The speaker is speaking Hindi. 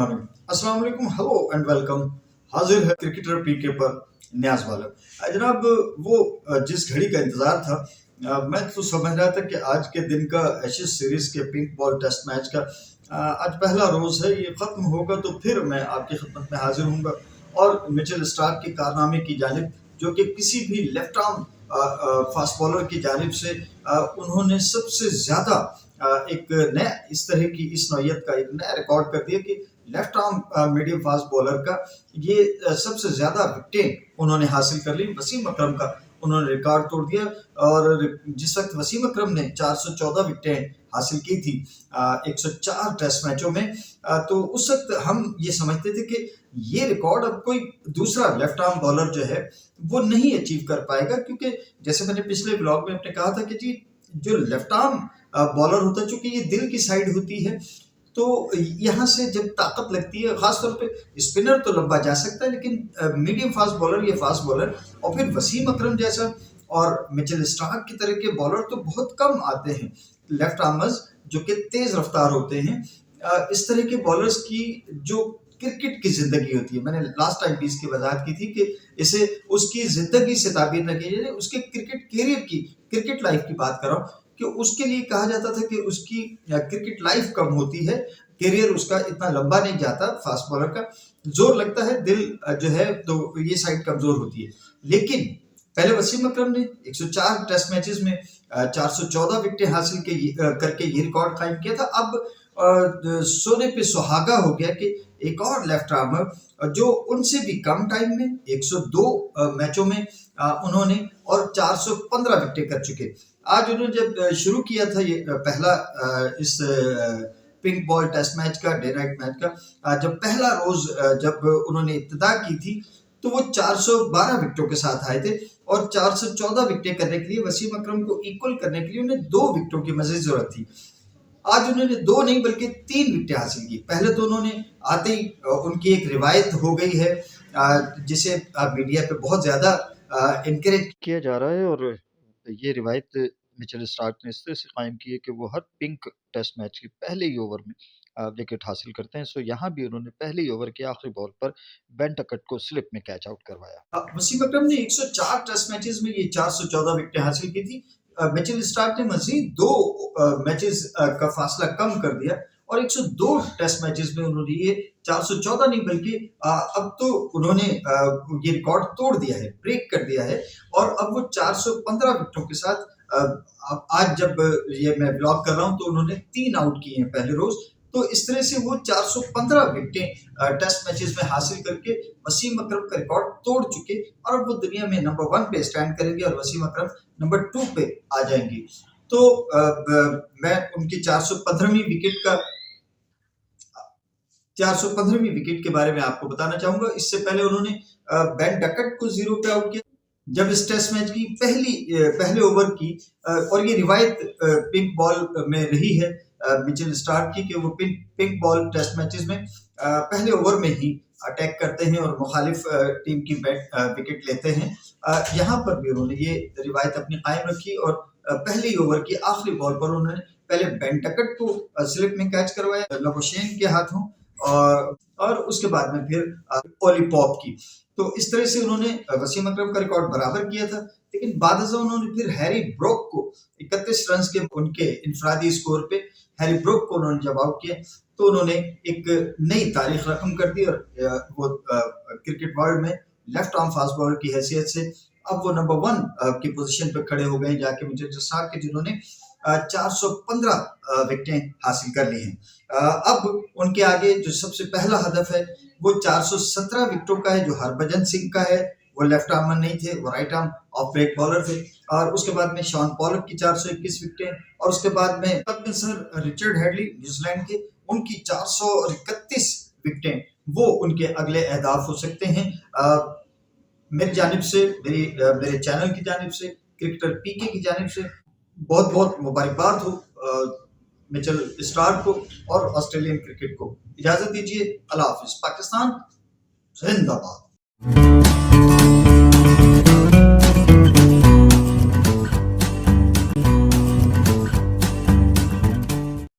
बिस्मिल्लाहिर्रहमानिर्रहीम। अस्सलाम वालेकुम, हेलो एंड वेलकम। हाजिर है क्रिकेटर पीके पर न्याज वाला। जनाब, वो जिस घड़ी का इंतजार था, मैं तो समझ रहा था कि आज के दिन का एशेज सीरीज के पिंक बॉल टेस्ट मैच का आज पहला रोज है, ये खत्म होगा तो फिर मैं आपकी खिदमत में हाजिर हूँगा और मिचेल स्टार्क के कारनामे की जानिब, जो कि किसी भी लेफ्ट आर्म फास्ट बॉलर की जानिब से उन्होंने सबसे ज्यादा एक नया इस तरह की इस नौयत का एक नया रिकॉर्ड कर दिया कि left arm medium fast bowler का ये सबसे ज्यादा विकेटें उन्होंने हासिल कर ली। वसीम अकरम का उन्होंने रिकॉर्ड तोड़ दिया और जिस वक्त वसीम अकरम ने 414 विकेटें हासिल की थी 104 टेस्ट मैचों में, तो उस वक्त हम ये समझते थे कि ये रिकॉर्ड अब कोई दूसरा लेफ्ट आर्म बॉलर जो है वो नहीं अचीव कर पाएगा, क्योंकि जैसे मैंने पिछले ब्लॉग में अपने कहा था कि जी जो लेफ्ट आर्म बॉलर होता है, चूंकि ये दिल की साइड होती है, तो यहाँ से जब ताकत लगती है, खासतौर पे स्पिनर तो लंबा जा सकता है लेकिन मीडियम फास्ट बॉलर, ये फास्ट बॉलर और फिर वसीम अकरम जैसा और मिचेल स्टार्क की तरह के बॉलर तो बहुत कम आते हैं, लेफ्ट आर्मर्स जो कि तेज रफ्तार होते हैं। इस तरह के बॉलर्स की जो क्रिकेट की जिंदगी होती है, मैंने लास्ट टाइम भी इसकी वजाहत की थी कि इसे उसकी जिंदगी से ताबीर न कीजिए, उसके क्रिकेट कैरियर की, क्रिकेट लाइफ की बात कर रहा हूँ कि उसके लिए कहा जाता था कि उसकी क्रिकेट लाइफ कम होती है, करियर उसका इतना लंबा नहीं जाता, फास्ट बॉलर का जोर लगता है, दिल जो है तो ये साइड कमजोर होती है। लेकिन पहले वसीम अकरम ने 104 टेस्ट मैचेस में 414 विकेटें हासिल करके ये रिकॉर्ड कायम किया था। अब सोने पे सुहागा हो गया कि एक और लेफ्ट आर्मर जो उनसे भी कम टाइम में 102 मैचों में उन्होंने और 415 विकेटें कर चुके। आज उन्होंने जब शुरू किया था ये पहला इस पिंक बॉल टेस्ट मैच का, डे नाइट मैच का, जब पहला रोज जब उन्होंने इब्तिदा की थी तो वो 412 विकेटों के साथ आए थे और 414 विकेटें करने के लिए, वसीम अकरम को इक्वल करने के लिए उन्हें 2 विकेटों की मज़ीद जरूरत थी। आज उन्होंने 2 नहीं बल्कि 3 विकेटें हासिल की। पहले तो उन्होंने आते ही उनकी एक रिवायत हो गई है जिसे मीडिया पे बहुत ज्यादा इनकरेज किया जा रहा है, और ये रिवायत मिचेल स्टार्क ने इस तरह से कायम की है कि वो हर पिंक टेस्ट मैच के पहले ही ओवर में विकेट हासिल करते हैं। सो यहाँ भी उन्होंने पहले ही ओवर के आखिरी बॉल पर बेन टकट को स्लिप में कैच आउट करवाया। वसीम अकरम ने 104 टेस्ट मैचेस में ये 414 विकेटें हासिल की थी। मिचेल स्टार्क ने मजीद 2 मैचेस का फासला कम कर दिया और 102 टेस्ट मैचेस में उन्होंने ये 414 नहीं बल्कि अब तो उन्होंने ये रिकॉर्ड तोड़ दिया है, ब्रेक कर दिया है और अब वो 415 विकेटों के साथ आज जब ये मैं ब्लॉग कर रहा हूँ तो उन्होंने 3 आउट किए हैं पहले रोज। तो इस तरह से वो 415 विकेटें टेस्ट मैचेस में हासिल करके वसीम अकरम का रिकॉर्ड तोड़ चुके और अब वो दुनिया में नंबर 1 पे स्टैंड करेंगे और वसीम अकरम नंबर 2 पे आ जाएंगे। तो मैं उनकी 415वीं विकेट के बारे में आपको बताना चाहूंगा। इससे पहले उन्होंने बेन डकट को 0 पे आउट किया जब इस टेस्ट मैच की पहले ओवर की, और ये रिवायत पिंक बॉल में रही है मिचेल स्टार्क की कि वो पिंक बॉल टेस्ट मैचेस में पहले ओवर में ही अटैक करते हैं और मुखालिफ टीम की विकेट लेते हैं। यहाँ पर भी उन्होंने ये रिवायत अपनी कायम रखी और पहले ही ओवर की आखिरी बॉल पर उन्होंने पहले बेन टकट को स्लिप में कैच करवाया लबोशेन के हाथों और उसके बाद में फिर ओली पॉप की। तो इस तरह से उन्होंने वसीम अकरम का रिकॉर्ड बराबर किया था, लेकिन बाद उन्होंने फिर हैरी ब्रोक को 31 रन के उनके इनफरादी स्कोर पे हैरी ब्रोक को उन्होंने जब आउट किया तो उन्होंने एक नई तारीख रकम कर दी और वो क्रिकेट वर्ल्ड में लेफ्ट आर्म फास्ट बॉलर की हैसियत से अब वो नंबर 1 की पोजीशन पे खड़े हो गए जाके मिचेल स्टार्क के, जिन्होंने 415 विकेटें हासिल कर ली हैं। अब उनके आगे जो सबसे पहला हदफ है वो 417 विकेटों का है जो हरभजन सिंह का है। वो लेफ्ट आर्मर नहीं थे, वो right arm off break bowler थे। और उसके बाद में शॉन पॉलक की 421 विकेटें और उसके बाद में सर रिचर्ड हेडली न्यूजीलैंड के, उनकी 431 विकेटें वो उनके अगले अहदाफ हो सकते हैं। मेरी जानिब से, मेरे चैनल की जानिब से, क्रिकेटर पीके की जानिब से बहुत बहुत मुबारकबाद हो मिचेल स्टार्क को और ऑस्ट्रेलियन क्रिकेट को। इजाजत दीजिए, अल्लाह हाफिज। पाकिस्तान जिंदाबाद।